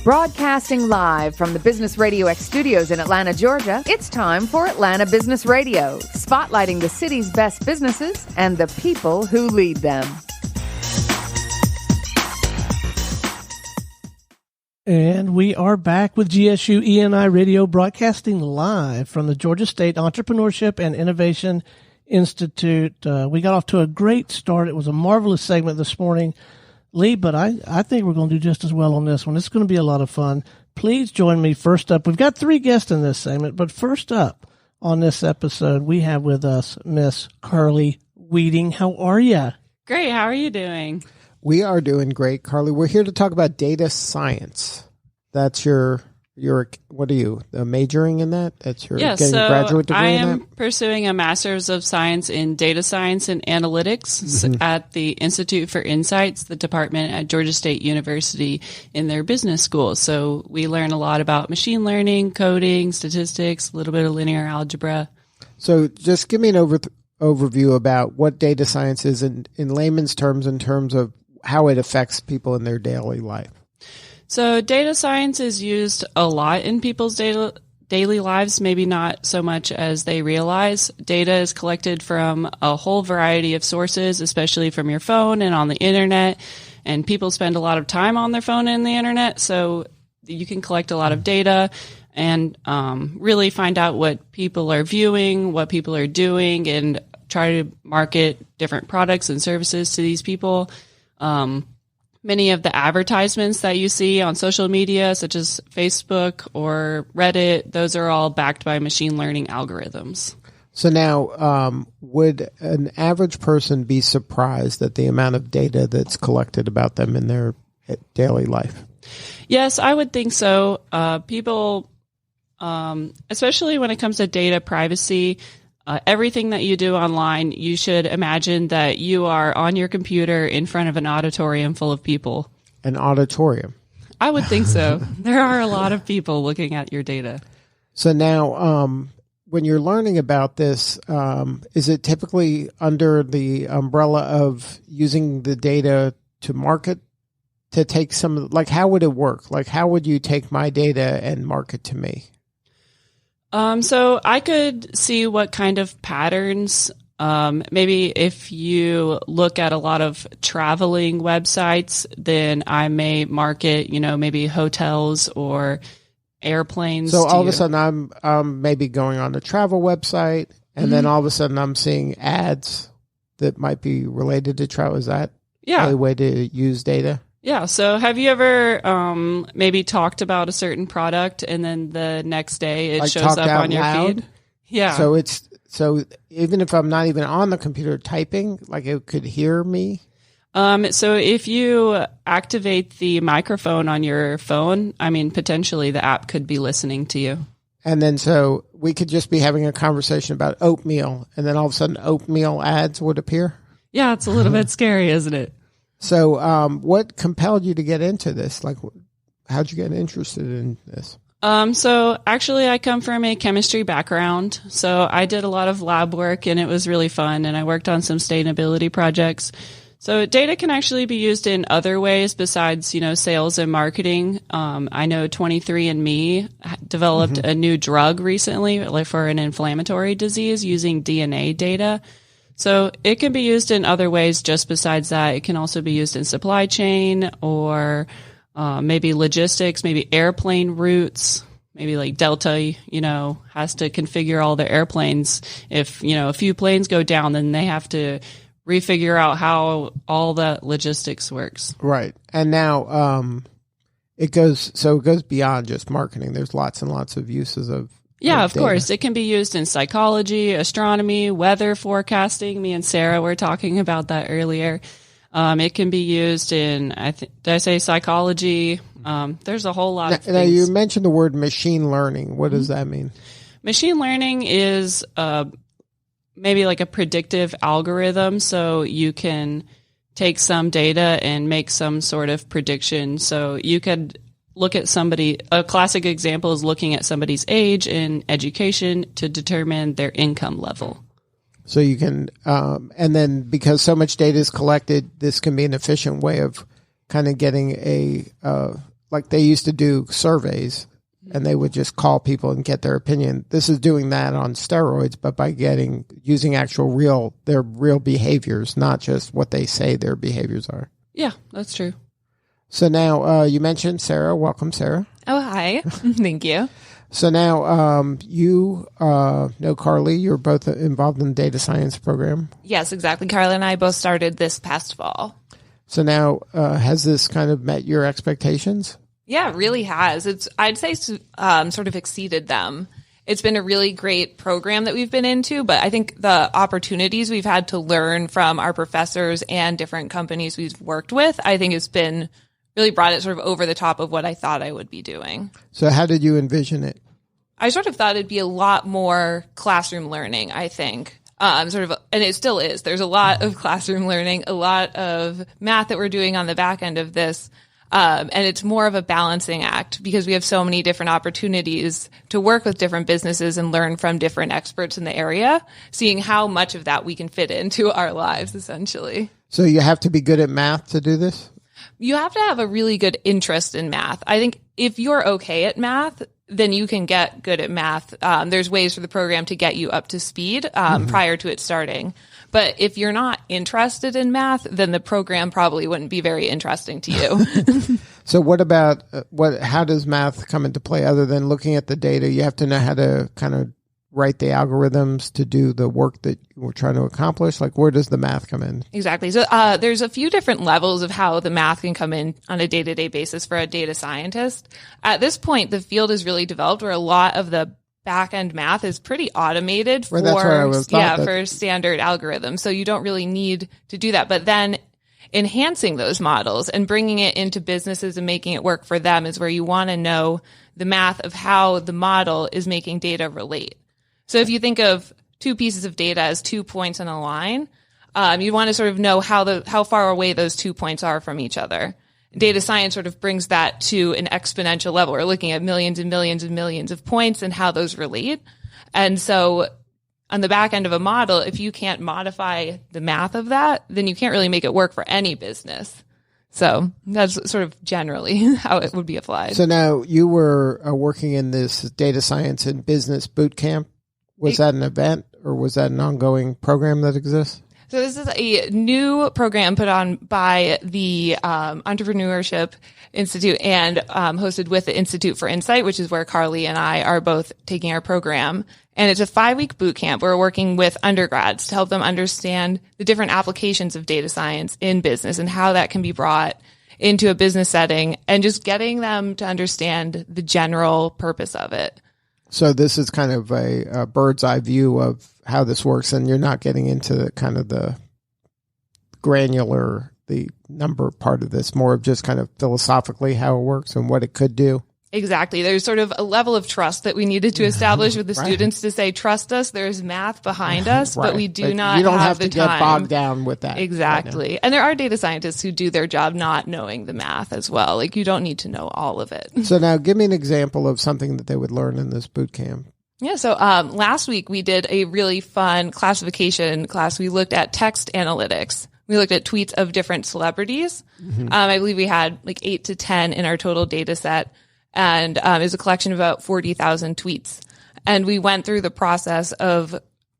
Broadcasting live from the Business RadioX studios in Atlanta, Georgia, it's time for Atlanta Business Radio, spotlighting the city's best businesses and the people who lead them. And we are back with GSU ENI Radio, broadcasting live from the Georgia State Entrepreneurship and Innovation Institute. We got off to a great start. It was a marvelous segment this morning, Lee, but I think we're going to do just as well on this one. It's going to be a lot of fun. Please join me. First up, we've got 3 guests in this segment, but first up on this episode, we have with us Miss Carly Wieting. How are you? Great. How are you doing? We are doing great, Carly. We're here to talk about data science. That's your what are you majoring in that? That's your getting a graduate degree in that? I am pursuing a Master's of Science in Data Science and Analytics at the Institute for Insights, the department at Georgia State University in their business school. So we learn a lot about machine learning, coding, statistics, a little bit of linear algebra. So just give me an overview about what data science is in layman's terms, in terms of how it affects people in their daily life. So data science is used a lot in people's daily lives, maybe not so much as they realize. Data is collected from a whole variety of sources, especially from your phone and on the internet. And people spend a lot of time on their phone and the internet, so you can collect a lot of data and really find out what people are viewing, what people are doing, and try to market different products and services to these people. Many of the advertisements that you see on social media, such as Facebook or Reddit, those are all backed by machine learning algorithms. So now, would an average person be surprised at the amount of data that's collected about them in their daily life? Yes, I would think so. People, especially when it comes to data privacy, everything that you do online, you should imagine that you are on your computer in front of an auditorium full of people. An auditorium? I would think so. There are a lot of people looking at your data. So now, when you're learning about this, is it typically under the umbrella of using the data to market, to take some, like, how would it work? Like, how would you take my data and market to me? So I could see what kind of patterns, maybe if you look at a lot of traveling websites, then I may market, maybe hotels or airplanes. So all of a sudden I'm maybe going on a travel website, and then all of a sudden I'm seeing ads that might be related to travel. Is that a way to use data? Yeah. So have you ever maybe talked about a certain product and then the next day it shows up on your feed? Yeah. So even if I'm not even on the computer typing, like, it could hear me? So if you activate the microphone on your phone, potentially the app could be listening to you. And then so we could just be having a conversation about oatmeal, and then all of a sudden oatmeal ads would appear? Yeah, it's a little bit scary, isn't it? So what compelled you to get into this? Like, how'd you get interested in this? So actually I come from a chemistry background. So I did a lot of lab work, and it was really fun. And I worked on some sustainability projects. So data can actually be used in other ways besides, sales and marketing. I know 23andMe developed a new drug recently, like for an inflammatory disease, using DNA data. So it can be used in other ways just besides that. It can also be used in supply chain or maybe logistics, maybe airplane routes, maybe like Delta, has to configure all their airplanes. If, a few planes go down, then they have to refigure out how all the logistics works. Right. And now it goes beyond just marketing. There's lots and lots of uses of Yeah, of course. It can be used in psychology, astronomy, weather forecasting. Me and Sarah were talking about that earlier. It can be used in, did I say psychology? There's a whole lot of things. Now, you mentioned the word machine learning. What does that mean? Machine learning is maybe like a predictive algorithm. So you can take some data and make some sort of prediction. So you could look at somebody, a classic example is looking at somebody's age and education to determine their income level. So you can, and then because so much data is collected, this can be an efficient way of kind of getting like they used to do surveys and they would just call people and get their opinion. This is doing that on steroids, but by using actual their real behaviors, not just what they say their behaviors are. Yeah, that's true. So now you mentioned Sarah. Welcome, Sarah. Oh, hi. Thank you. So now you know Carly. You're both involved in the data science program. Yes, exactly. Carly and I both started this past fall. So now has this kind of met your expectations? Yeah, it really has. I'd say sort of exceeded them. It's been a really great program that we've been into, but I think the opportunities we've had to learn from our professors and different companies we've worked with, I think it's been really brought it sort of over the top of what I thought I would be doing. So how did you envision it? I sort of thought it'd be a lot more classroom learning, I think. And it still is. There's a lot of classroom learning, a lot of math that we're doing on the back end of this. And it's more of a balancing act because we have so many different opportunities to work with different businesses and learn from different experts in the area, seeing how much of that we can fit into our lives, essentially. So you have to be good at math to do this? You have to have a really good interest in math. I think if you're okay at math, then you can get good at math. There's ways for the program to get you up to speed prior to it starting. But if you're not interested in math, then the program probably wouldn't be very interesting to you. So what about how does math come into play other than looking at the data? You have to know how to kind of write the algorithms to do the work that we're trying to accomplish. Like, where does the math come in? Exactly. So there's a few different levels of how the math can come in on a day-to-day basis for a data scientist. At this point, the field is really developed where a lot of the back-end math is pretty automated for standard algorithms. So you don't really need to do that. But then enhancing those models and bringing it into businesses and making it work for them is where you want to know the math of how the model is making data relate. So if you think of two pieces of data as 2 points on a line, you want to sort of know how far away those 2 points are from each other. Data science sort of brings that to an exponential level. We're looking at millions and millions and millions of points and how those relate. And so on the back end of a model, if you can't modify the math of that, then you can't really make it work for any business. So that's sort of generally how it would be applied. So now you were working in this data science and business boot camp. Was that an event or was that an ongoing program that exists? So this is a new program put on by the Entrepreneurship Institute and hosted with the Institute for Insight, which is where Carly and I are both taking our program. And it's a 5-week boot camp. We're working with undergrads to help them understand the different applications of data science in business and how that can be brought into a business setting and just getting them to understand the general purpose of it. So this is kind of a bird's eye view of how this works, and you're not getting into kind of the granular, the number part of this, more of just kind of philosophically how it works and what it could do. Exactly. There's sort of a level of trust that we needed to establish with the students to say, trust us, there's math behind us, but we do not have the time. You don't have to get bogged down with that. Exactly. And there are data scientists who do their job not knowing the math as well. Like, you don't need to know all of it. So now give me an example of something that they would learn in this boot camp. Yeah. So last week we did a really fun classification class. We looked at text analytics. We looked at tweets of different celebrities. I believe we had like 8 to 10 in our total data set. And it was a collection of about 40,000 tweets. And we went through the process of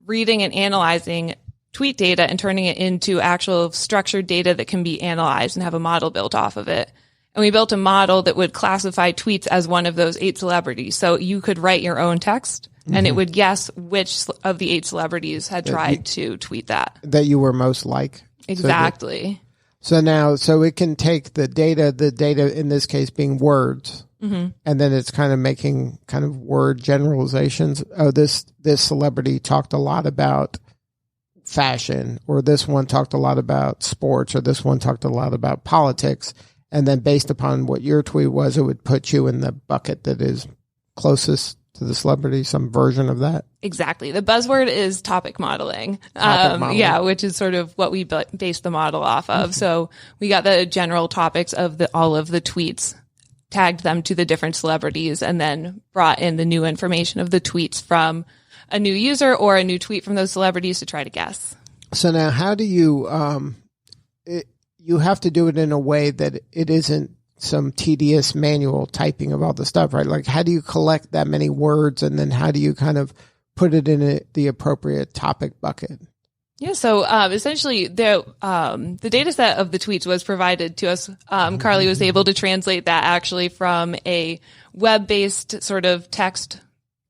reading and analyzing tweet data and turning it into actual structured data that can be analyzed and have a model built off of it. And we built a model that would classify tweets as one of those 8 celebrities. So you could write your own text and it would guess which of the 8 celebrities had tried to tweet that. That you were most like. Exactly. So it can take the data in this case being words, and then it's kind of making kind of word generalizations. Oh, this celebrity talked a lot about fashion, or this one talked a lot about sports, or this one talked a lot about politics. And then based upon what your tweet was, it would put you in the bucket that is closest to the celebrity, some version of that. Exactly. The buzzword is topic modeling. Yeah, which is sort of what we based the model off of. So we got the general topics of all of the tweets, tagged them to the different celebrities, and then brought in the new information of the tweets from a new user or a new tweet from those celebrities to try to guess. So now how do you, you have to do it in a way that it isn't some tedious manual typing of all the stuff, right? Like, how do you collect that many words, and then how do you kind of put it in the appropriate topic bucket? Yeah, so essentially, the data set of the tweets was provided to us. Carly was able to translate that actually from a web-based sort of text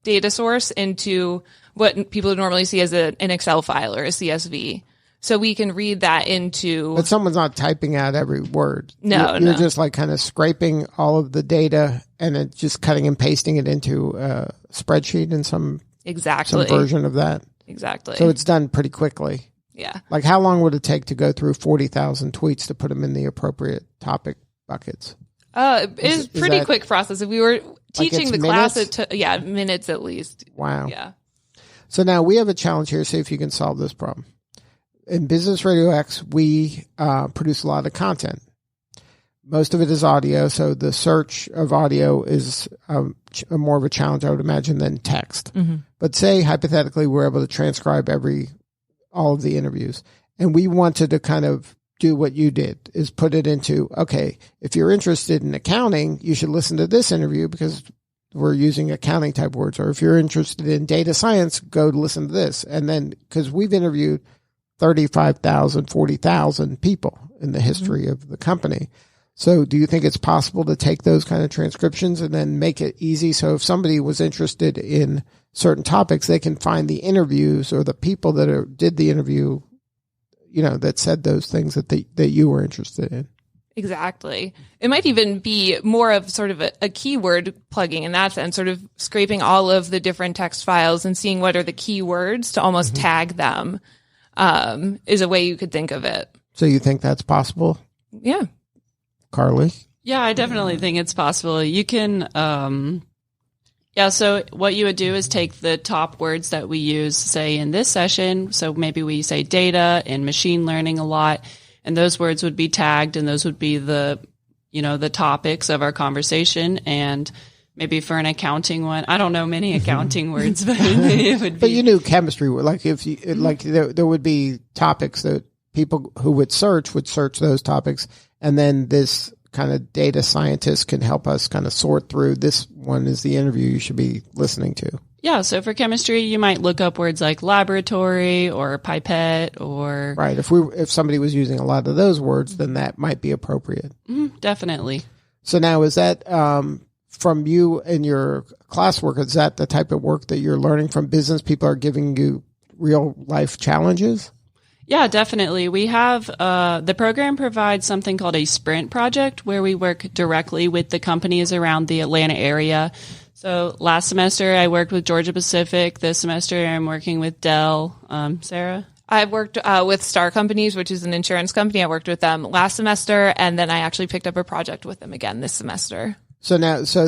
data source into what people would normally see as an Excel file or a CSV. So we can read that into... But someone's not typing out every word. No, You're just like kind of scraping all of the data and then just cutting and pasting it into a spreadsheet in some version of that. Exactly. So it's done pretty quickly. Yeah. Like, how long would it take to go through 40,000 tweets to put them in the appropriate topic buckets? It's a pretty quick process. If we were teaching the class, minutes? it took, minutes at least. Wow. Yeah. So now we have a challenge here. See if you can solve this problem. In Business RadioX, we produce a lot of content. Most of it is audio, so the search of audio is more of a challenge, I would imagine, than text. Mm-hmm. But say, hypothetically, we're able to transcribe all of the interviews, and we wanted to kind of do what you did, is put it into, okay, if you're interested in accounting, you should listen to this interview because we're using accounting type words. Or if you're interested in data science, go listen to this. And then, because we've interviewed 35,000, 40,000 people in the history of the company. So do you think it's possible to take those kind of transcriptions and then make it easy? So if somebody was interested in certain topics, they can find the interviews or the people that did the interview, that said those things that you were interested in. Exactly. It might even be more of sort of a keyword plugging in that sense, sort of scraping all of the different text files and seeing what are the keywords to almost tag them. Is a way you could think of it. So you think that's possible? Yeah. Carly? Yeah, I definitely think it's possible. You can, so what you would do is take the top words that we use, say, in this session. So maybe we say data and machine learning a lot, and those words would be tagged, and those would be the topics of our conversation. And maybe for an accounting one, I don't know many accounting words, but it would be. But you knew chemistry. Like if you there would be topics that people who would search those topics, and then this kind of data scientist can help us kind of sort through. This one is the interview you should be listening to. Yeah. So for chemistry, you might look up words like laboratory or pipette or. Right. If somebody was using a lot of those words, then that might be appropriate. Definitely. So now is that, from you and your classwork, is that the type of work that you're learning from business? People are giving you real life challenges? Yeah, definitely. We have, the program provides something called a sprint project where we work directly with the companies around the Atlanta area. So last semester I worked with Georgia Pacific. This semester I'm working with Dell. Sarah? I've worked with Star Companies, which is an insurance company. I worked with them last semester, and then I actually picked up a project with them again this semester. So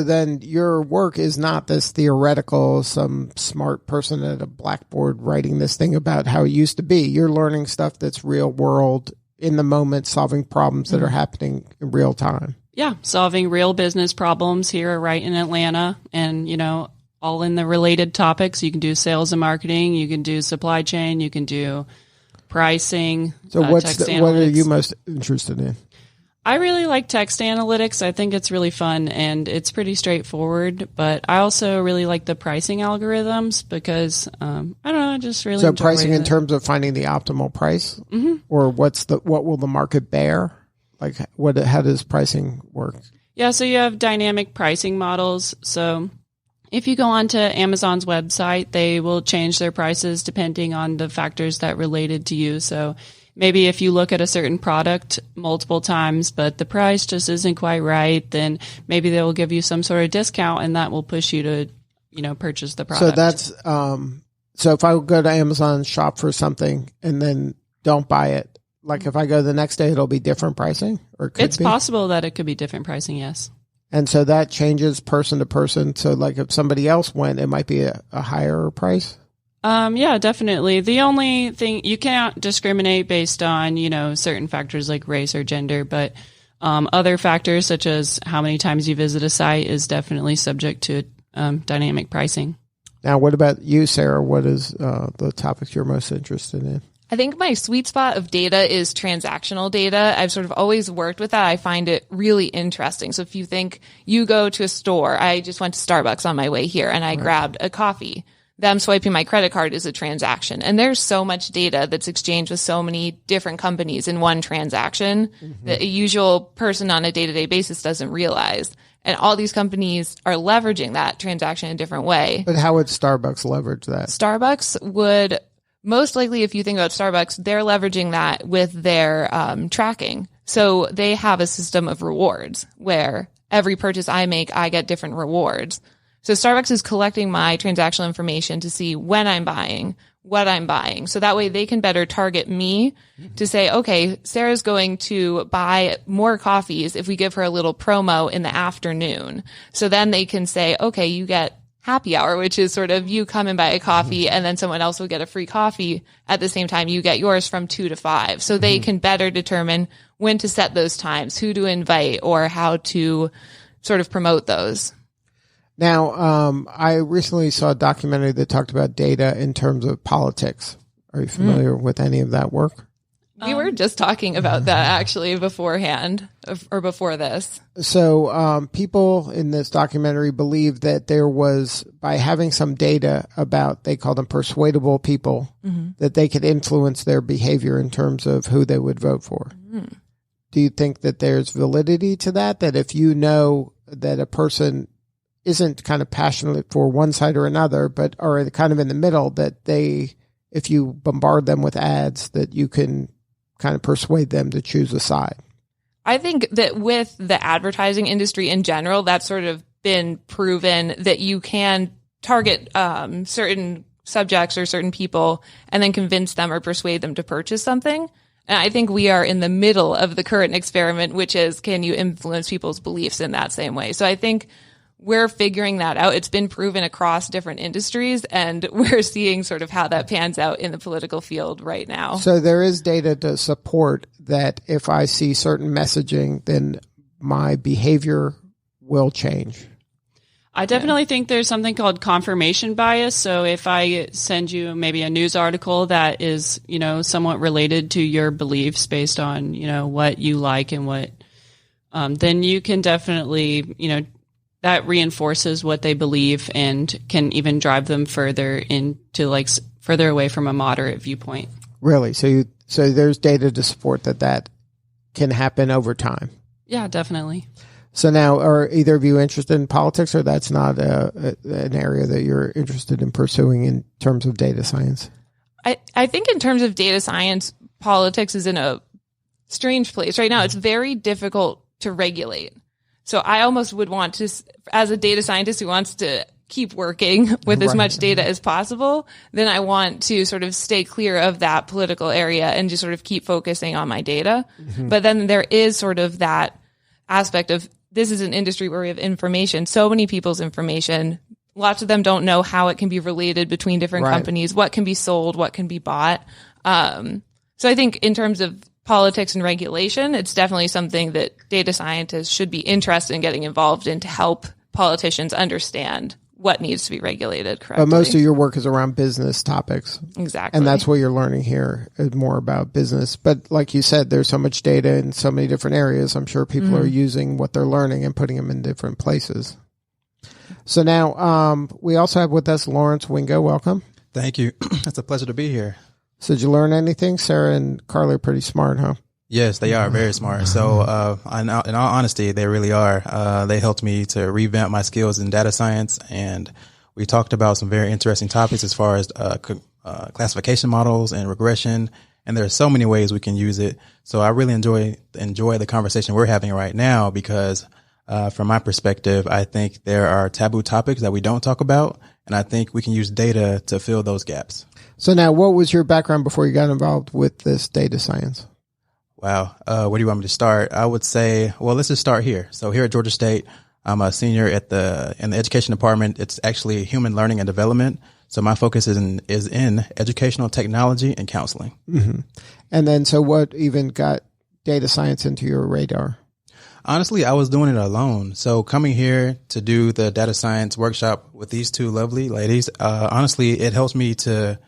then your work is not this theoretical, some smart person at a blackboard writing this thing about how it used to be. You're learning stuff that's real world, in the moment, solving problems that are happening in real time. Yeah, solving real business problems here right in Atlanta, and, all in the related topics. You can do sales and marketing, you can do supply chain, you can do pricing. So what are you most interested in? I really like text analytics. I think it's really fun and it's pretty straightforward, but I also really like the pricing algorithms because, I don't know, I just really enjoy pricing in it. terms of finding the optimal price, or what will the market bear? Like how does pricing work? Yeah. So you have dynamic pricing models. So if you go onto Amazon's website, they will change their prices depending on the factors that related to you. So maybe if you look at a certain product multiple times, but the price just isn't quite right, then maybe they will give you some sort of discount and that will push you to, purchase the product. So that's, so if I go to Amazon and shop for something and then don't buy it, like if I go the next day, it'll be different pricing, or it's possible that it could be different pricing. Yes. And so that changes person to person. So like if somebody else went, it might be a higher price. Yeah, definitely. The only thing, you can't discriminate based on, certain factors like race or gender, but other factors such as how many times you visit a site is definitely subject to dynamic pricing. Now, what about you, Sarah? What is the topics you're most interested in? I think my sweet spot of data is transactional data. I've sort of always worked with that. I find it really interesting. So if you think you go to a store, I just went to Starbucks on my way here and I grabbed a coffee. Them swiping my credit card is a transaction. And there's so much data that's exchanged with so many different companies in one transaction that a usual person on a day-to-day basis doesn't realize. And all these companies are leveraging that transaction in a different way. But how would Starbucks leverage that? Starbucks would most likely, if you think about Starbucks, they're leveraging that with their tracking. So they have a system of rewards where every purchase I make, I get different rewards. So Starbucks is collecting my transactional information to see when I'm buying, what I'm buying. So that way they can better target me to say, okay, Sarah's going to buy more coffees if we give her a little promo in the afternoon. So then they can say, okay, you get happy hour, which is sort of you come and buy a coffee and then someone else will get a free coffee at the same time. You get yours from 2 to 5. So they can better determine when to set those times, who to invite, or how to sort of promote those. Now, I recently saw a documentary that talked about data in terms of politics. Are you familiar with any of that work? We were just talking about that actually beforehand or before this. So people in this documentary believed that there was, by having some data about, they call them persuadable people, that they could influence their behavior in terms of who they would vote for. Do you think that there's validity to that? That if you know that a person isn't kind of passionate for one side or another, but are kind of in the middle, that they, if you bombard them with ads, that you can kind of persuade them to choose a side? I think that with the advertising industry in general, that's sort of been proven that you can target certain subjects or certain people and then convince them or persuade them to purchase something. And I think we are in the middle of the current experiment, which is, can you influence people's beliefs in that same way? So I think we're figuring that out. It's been proven across different industries, and we're seeing sort of how that pans out in the political field right now. So there is data to support that if I see certain messaging, then my behavior will change. I definitely think there's something called confirmation bias. So if I send you maybe a news article that is, somewhat related to your beliefs based on, what you like and what, then you can definitely, that reinforces what they believe and can even drive them further into further away from a moderate viewpoint. Really? So there's data to support that can happen over time. Yeah, definitely. So now, are either of you interested in politics, or that's not an area that you're interested in pursuing in terms of data science? I think in terms of data science, politics is in a strange place right now. It's very difficult to regulate. So I almost would want to, as a data scientist who wants to keep working with as much data as possible, then I want to sort of stay clear of that political area and just sort of keep focusing on my data. But then there is sort of that aspect of, this is an industry where we have information, so many people's information. Lots of them don't know how it can be related between different companies, what can be sold, what can be bought. So I think in terms of politics and regulation, it's definitely something that data scientists should be interested in getting involved in to help politicians understand what needs to be regulated correctly. But most of your work is around business topics. Exactly. And that's what you're learning here, is more about business. But like you said, there's so much data in so many different areas. I'm sure people are using what they're learning and putting them in different places. So now we also have with us Laurence Wingo. Welcome. Thank you. It's a pleasure to be here. So did you learn anything? Sarah and Carly are pretty smart, huh? Yes, they are very smart. So in all honesty, they really are. They helped me to revamp my skills in data science, and we talked about some very interesting topics as far as classification models and regression. And there are so many ways we can use it. So I really enjoy the conversation we're having right now, because from my perspective, I think there are taboo topics that we don't talk about, and I think we can use data to fill those gaps. So now, what was your background before you got involved with this data science? Wow. Where do you want me to start? I would say, well, let's just start here. So here at Georgia State, I'm a senior in the education department. It's actually human learning and development. So my focus is in educational technology and counseling. And then, so what even got data science into your radar? Honestly, I was doing it alone. So coming here to do the data science workshop with these two lovely ladies, honestly, it helps me to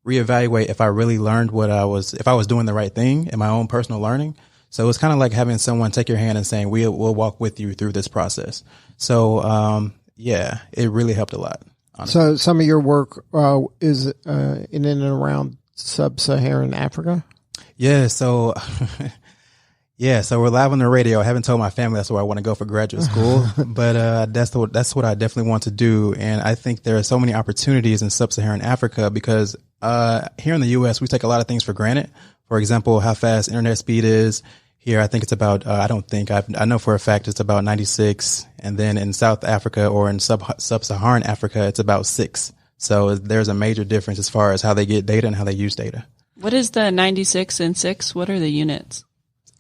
reevaluate if I really learned if I was doing the right thing in my own personal learning. So it's kind of like having someone take your hand and saying, we'll walk with you through this process. So, it really helped a lot. Honestly. So some of your work is in and around sub-Saharan Africa? Yeah. So, so we're live on the radio. I haven't told my family that's where I want to go for graduate school, but that's what I definitely want to do. And I think there are so many opportunities in sub-Saharan Africa because here in the U.S., we take a lot of things for granted. For example, how fast internet speed is. Here, I think it's about, I know for a fact it's about 96. And then in South Africa or in sub-Saharan Africa, it's about 6. So there's a major difference as far as how they get data and how they use data. What is the 96 and 6? What are the units?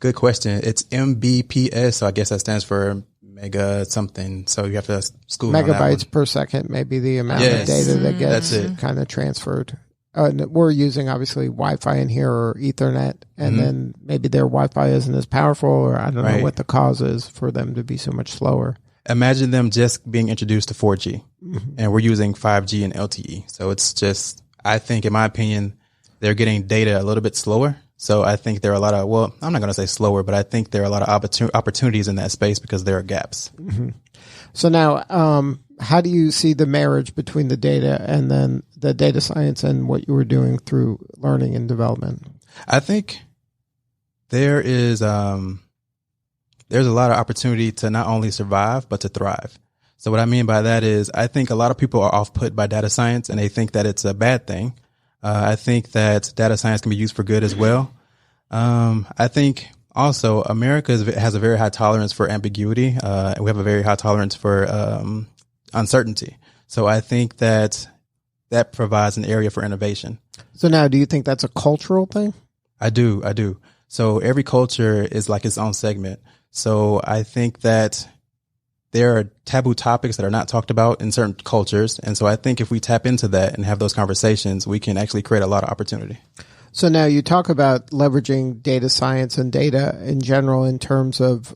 Good question. It's Mbps. So I guess that stands for mega something. So you have to school megabytes per second, maybe the amount of data that gets kind of transferred. We're using obviously Wi-Fi in here or Ethernet, and then maybe their Wi-Fi isn't as powerful, or I don't know what the cause is for them to be so much slower. Imagine them just being introduced to 4G, and we're using 5G and LTE. So it's just, I think, in my opinion, they're getting data a little bit slower. So I think there are a lot of, well, I'm not going to say slower, but I think there are a lot of opportunities in that space because there are gaps. So now, how do you see the marriage between the data and then the data science and what you were doing through learning and development? I think there is there's a lot of opportunity to not only survive, but to thrive. So what I mean by that is I think a lot of people are off-put by data science and they think that it's a bad thing. I think that data science can be used for good as well. I think also America has a very high tolerance for ambiguity. We have a very high tolerance for uncertainty. So I think that provides an area for innovation. So now, do you think that's a cultural thing? I do. So every culture is like its own segment. So I think that there are taboo topics that are not talked about in certain cultures. And so I think if we tap into that and have those conversations, we can actually create a lot of opportunity. So now you talk about leveraging data science and data in general in terms of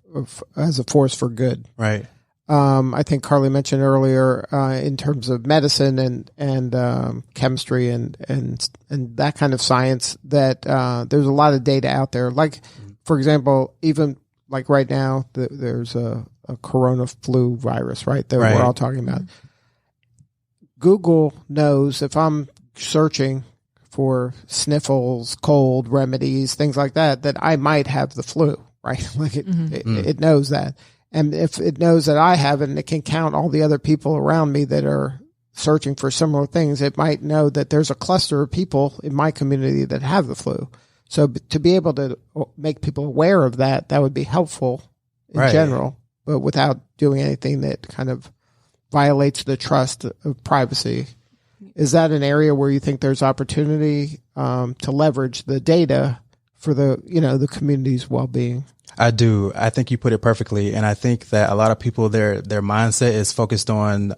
as a force for good. Right. I think Carly mentioned earlier in terms of medicine and chemistry and that kind of science that there's a lot of data out there. Like, for example, even like right now, there's a corona flu virus, right? That we're all talking about. Google knows if I'm searching for sniffles, cold remedies, things like that, that I might have the flu, right? Like it knows that. And if it knows that I have it and it can count all the other people around me that are searching for similar things, it might know that there's a cluster of people in my community that have the flu. So to be able to make people aware of that, that would be helpful in general, but without doing anything that kind of violates the trust of privacy. Is that an area where you think there's opportunity to leverage the data for the community's well-being? I do. I think you put it perfectly. And I think that a lot of people, their mindset is focused on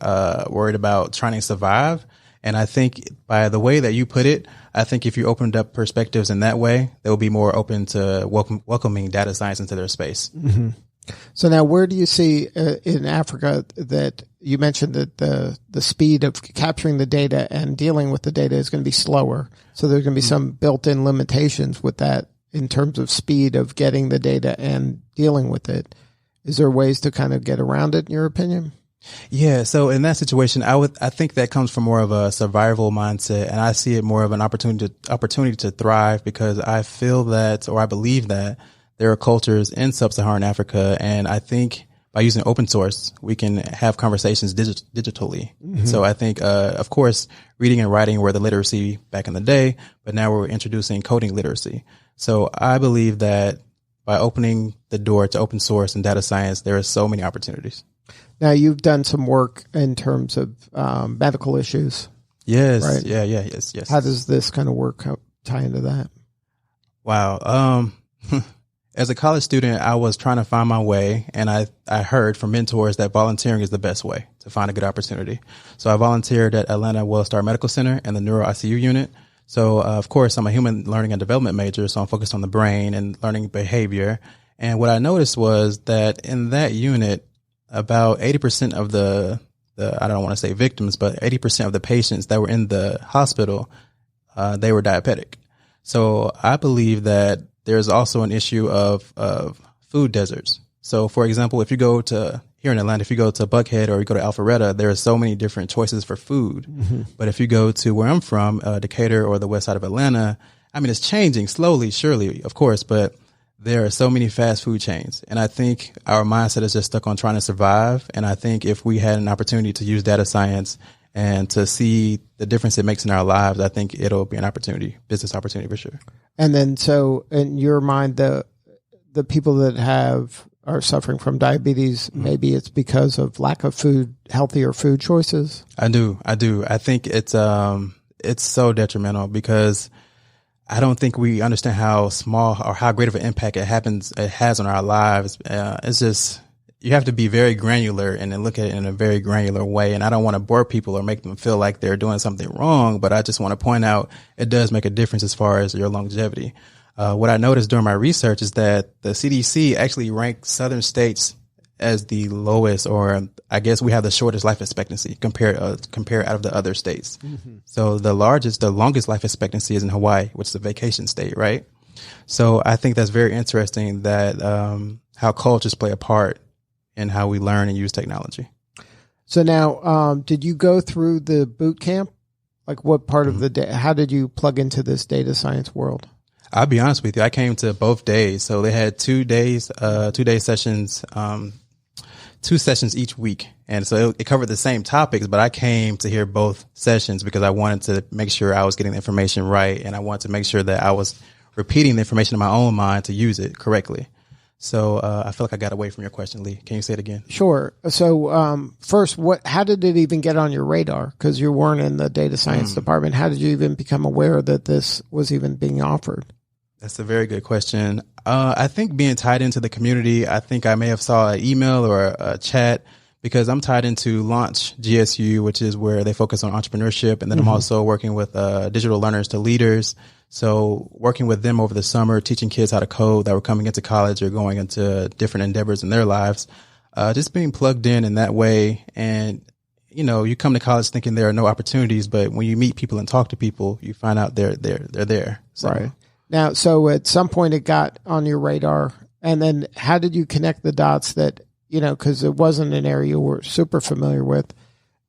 worried about trying to survive. And I think by the way that you put it, I think if you opened up perspectives in that way, they will be more open to welcoming data science into their space. So now where do you see in Africa that you mentioned that the speed of capturing the data and dealing with the data is going to be slower? So there's going to be some built-in limitations with that in terms of speed of getting the data and dealing with it. Is there ways to kind of get around it in your opinion? Yeah. So in that situation, I think that comes from more of a survival mindset, and I see it more of an opportunity to thrive because I feel that, or I believe that there are cultures in sub-Saharan Africa, and I think by using open source, we can have conversations digitally. So I think, of course, reading and writing were the literacy back in the day, but now we're introducing coding literacy. So I believe that by opening the door to open source and data science, there are so many opportunities. Now, you've done some work in terms of medical issues. Yes. Right? Yes. How does this kind of work tie into that? Wow. As a college student, I was trying to find my way, and I heard from mentors that volunteering is the best way to find a good opportunity. So I volunteered at Atlanta Wellstar Medical Center in the Neuro ICU unit. So, of course, I'm a human learning and development major, so I'm focused on the brain and learning behavior. And what I noticed was that in that unit, about 80% of the I don't want to say victims, but 80% of the patients that were in the hospital they were diabetic. So I believe that there's also an issue of food deserts. So, for example, if you go to here in Atlanta, if you go to Buckhead or you go to Alpharetta, there are so many different choices for food. But if you go to where I'm from, Decatur or the west side of Atlanta, I mean, it's changing slowly, surely, of course, but there are so many fast food chains. And I think our mindset is just stuck on trying to survive. And I think if we had an opportunity to use data science and to see the difference it makes in our lives, I think it'll be an opportunity, business opportunity for sure. And then, so in your mind, the people that are suffering from diabetes, maybe it's because of lack of healthier food choices. I do. I think it's so detrimental because I don't think we understand how small or how great of an impact it has on our lives. It's just, you have to be very granular and then look at it in a very granular way. And I don't want to bore people or make them feel like they're doing something wrong, but I just want to point out it does make a difference as far as your longevity. What I noticed during my research is that the CDC actually ranked southern states as the lowest, or I guess we have the shortest life expectancy compared out of the other states. So the longest life expectancy is in Hawaii, which is a vacation state, right? So I think that's very interesting that how cultures play a part in how we learn and use technology. So now, did you go through the boot camp? Like what part of how did you plug into this data science world? I'll be honest with you. I came to both days. So they had 2 days, 2-day sessions, 2 sessions each week. And so it covered the same topics, but I came to hear both sessions because I wanted to make sure I was getting the information right. And I wanted to make sure that I was repeating the information in my own mind to use it correctly. So I feel like I got away from your question, Lee. Can you say it again? Sure. So first, how did it even get on your radar? Because you weren't in the data science department. How did you even become aware that this was even being offered? That's a very good question. I think being tied into the community, I think I may have saw an email or a chat because I'm tied into Launch GSU, which is where they focus on entrepreneurship. And then I'm also working with digital learners to leaders. So working with them over the summer, teaching kids how to code that were coming into college or going into different endeavors in their lives, just being plugged in that way. And, you know, you come to college thinking there are no opportunities, but when you meet people and talk to people, you find out they're there. So. Right. Now, so at some point it got on your radar, and then how did you connect the dots that, you know, because it wasn't an area you were super familiar with.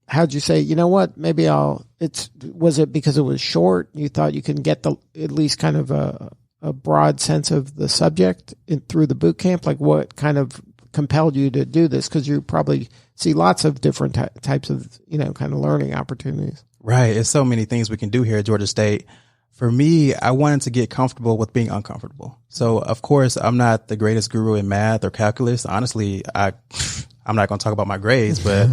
How'd you say, you know what, maybe was it because it was short? You thought you can get at least kind of a broad sense of the subject through the boot camp? Like what kind of compelled you to do this? Because you probably see lots of different types of, you know, kind of learning opportunities. Right. There's so many things we can do here at Georgia State. For me, I wanted to get comfortable with being uncomfortable. So, of course, I'm not the greatest guru in math or calculus. Honestly, I'm not going to talk about my grades, but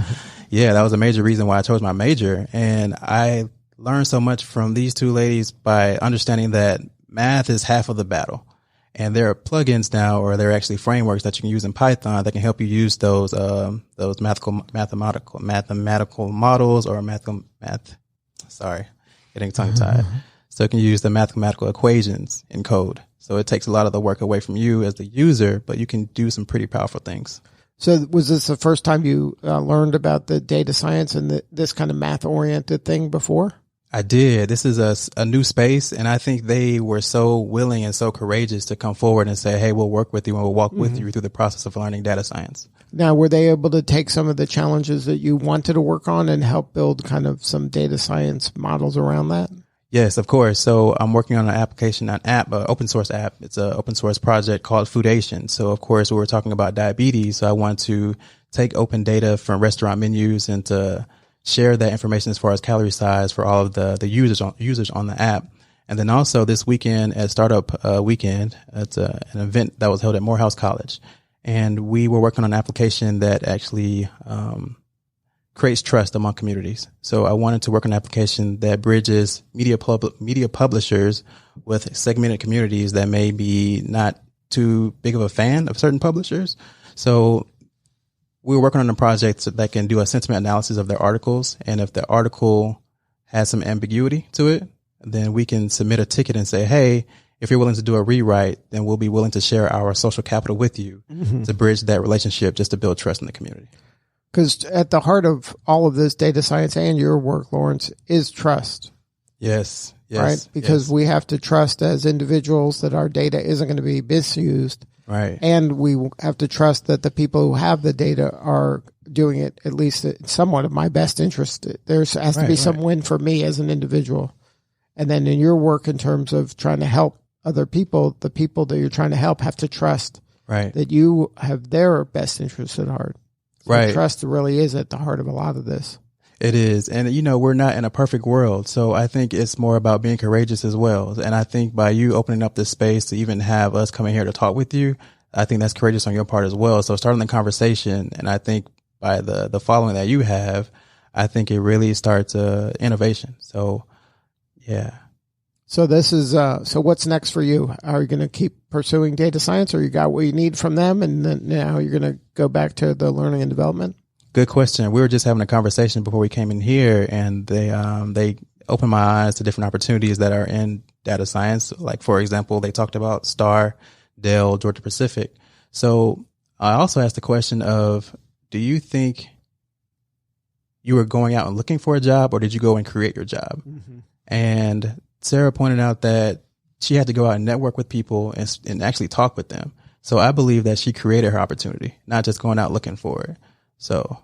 yeah, that was a major reason why I chose my major. And I learned so much from these two ladies by understanding that math is half of the battle. And there are plugins now, or there are actually frameworks that you can use in Python that can help you use those mathematical models or getting tongue tied. So it can use the mathematical equations in code. So it takes a lot of the work away from you as the user, but you can do some pretty powerful things. So was this the first time you learned about the data science and this kind of math-oriented thing before? I did. This is a new space, and I think they were so willing and so courageous to come forward and say, hey, we'll work with you and we'll walk with you through the process of learning data science. Now, were they able to take some of the challenges that you wanted to work on and help build kind of some data science models around that? Yes, of course. So I'm working on an open source app. It's an open source project called Foodation. So of course we were talking about diabetes. So I want to take open data from restaurant menus and to share that information as far as calorie size for all of the users on the app. And then also this weekend at Startup Weekend, it's an event that was held at Morehouse College. And we were working on an application that actually, creates trust among communities. So I wanted to work on an application that bridges media publishers with segmented communities that may be not too big of a fan of certain publishers. So we were working on a project that can do a sentiment analysis of their articles. And if the article has some ambiguity to it, then we can submit a ticket and say, hey, if you're willing to do a rewrite, then we'll be willing to share our social capital with you to bridge that relationship just to build trust in the community. Because at the heart of all of this data science and your work, Lawrence, is trust. Yes. Yes, right? Because we have to trust as individuals that our data isn't going to be misused. Right. And we have to trust that the people who have the data are doing it at least somewhat of my best interest. There has to be some win for me as an individual. And then in your work in terms of trying to help other people, the people that you're trying to help have to trust that you have their best interests at heart. So trust really is at the heart of a lot of this. It is. And, we're not in a perfect world. So I think it's more about being courageous as well. And I think by you opening up this space to even have us coming here to talk with you, I think that's courageous on your part as well. So starting the conversation, and I think by the following that you have, I think it really starts innovation. So, yeah. So this is, so what's next for you? Are you going to keep pursuing data science, or you got what you need from them and then now you're going to go back to the learning and development? Good question. We were just having a conversation before we came in here, and they opened my eyes to different opportunities that are in data science. Like, for example, they talked about Star, Dell, Georgia Pacific. So I also asked the question of, do you think you were going out and looking for a job, or did you go and create your job? Mm-hmm. And Sarah pointed out that she had to go out and network with people and actually talk with them. So I believe that she created her opportunity, not just going out looking for it. So,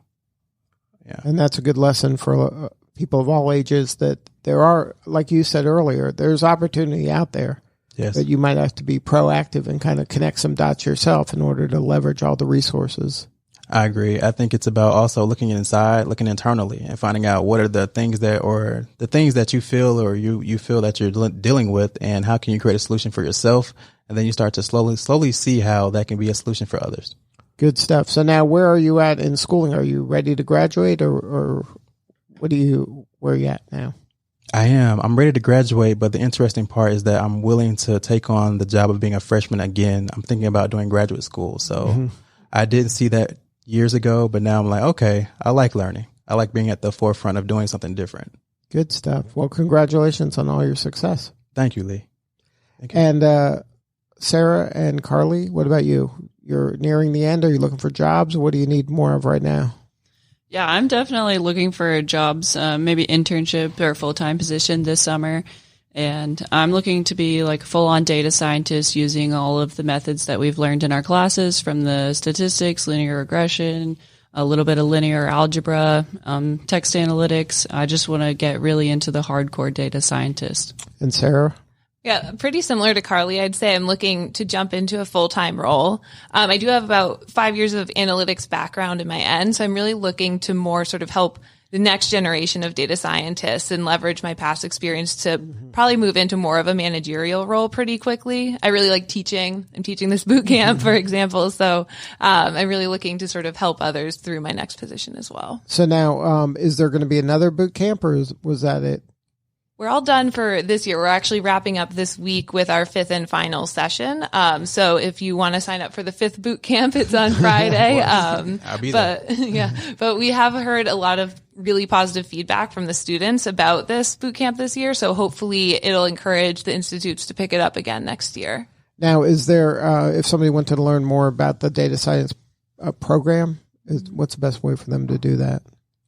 yeah. And that's a good lesson for people of all ages, that there are, like you said earlier, there's opportunity out there. Yes. But you might have to be proactive and kind of connect some dots yourself in order to leverage all the resources. I agree. I think it's about also looking inside, looking internally, and finding out what are the things that you feel or you feel that you're dealing with, and how can you create a solution for yourself, and then you start to slowly see how that can be a solution for others. Good stuff. So now, where are you at in schooling? Are you ready to graduate, or where are you at now? I am. I'm ready to graduate, but the interesting part is that I'm willing to take on the job of being a freshman again. I'm thinking about doing graduate school. So I didn't see that years ago, but now I'm like, okay, I like learning. I like being at the forefront of doing something different. Good stuff. Well, congratulations on all your success. Thank you, Lee. Thank you. And Sarah and Carly, what about you? You're nearing the end. Are you looking for jobs? What do you need more of right now? Yeah, I'm definitely looking for jobs, maybe internship or full-time position this summer. And I'm looking to be like a full-on data scientist using all of the methods that we've learned in our classes, from the statistics, linear regression, a little bit of linear algebra, text analytics. I just want to get really into the hardcore data scientist. And Sarah? Yeah, pretty similar to Carly. I'd say I'm looking to jump into a full-time role. I do have about 5 years of analytics background in my end, so I'm really looking to more sort of help the next generation of data scientists and leverage my past experience to probably move into more of a managerial role pretty quickly. I really like teaching. I'm teaching this boot camp, for example. So I'm really looking to sort of help others through my next position as well. So now, is there going to be another boot camp, or was that it? We're all done for this year. We're actually wrapping up this week with our 5th and final session. So if you want to sign up for the 5th boot camp, it's on Friday. I'll be there. But we have heard a lot of really positive feedback from the students about this boot camp this year. So hopefully it'll encourage the institutes to pick it up again next year. Now, is there, if somebody wanted to learn more about the data science program, what's the best way for them to do that?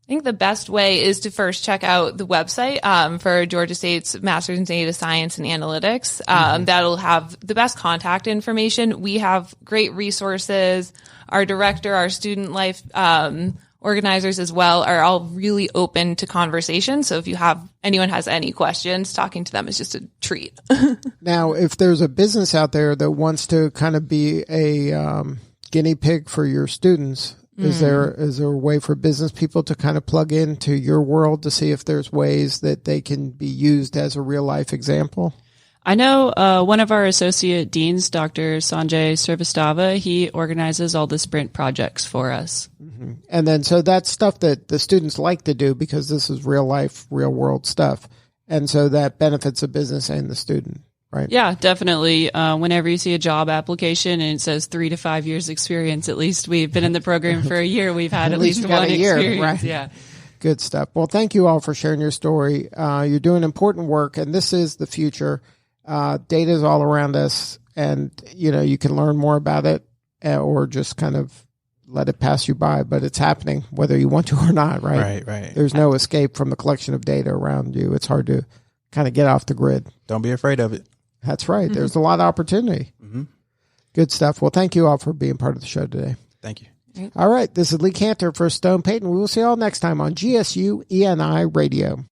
I think the best way is to first check out the website for Georgia State's Master's in Data Science and Analytics. That'll have the best contact information. We have great resources. Our director, our student life organizers as well are all really open to conversation. So if anyone has any questions, talking to them is just a treat. Now, if there's a business out there that wants to kind of be a guinea pig for your students, is there a way for business people to kind of plug into your world to see if there's ways that they can be used as a real life example? I know one of our associate deans, Dr. Sanjay Srivastava, he organizes all the sprint projects for us. Mm-hmm. And then so that's stuff that the students like to do because this is real life, real world stuff. And so that benefits the business and the student. Right. Yeah, definitely. Whenever you see a job application and it says 3 to 5 years experience, at least we've been in the program for a year. We've had at least one experience. Right. Yeah. Good stuff. Well, thank you all for sharing your story. You're doing important work, and this is the future. Data is all around us, and you can learn more about it or just kind of let it pass you by, but it's happening whether you want to or not, right? Right. There's no escape from the collection of data around you. It's hard to kind of get off the grid. Don't be afraid of it. That's right. There's a lot of opportunity. Good stuff. Well, thank you all for being part of the show today. Thank you. All right. This is Lee Cantor for Stone Payton. We will see you all next time on GSU ENI Radio.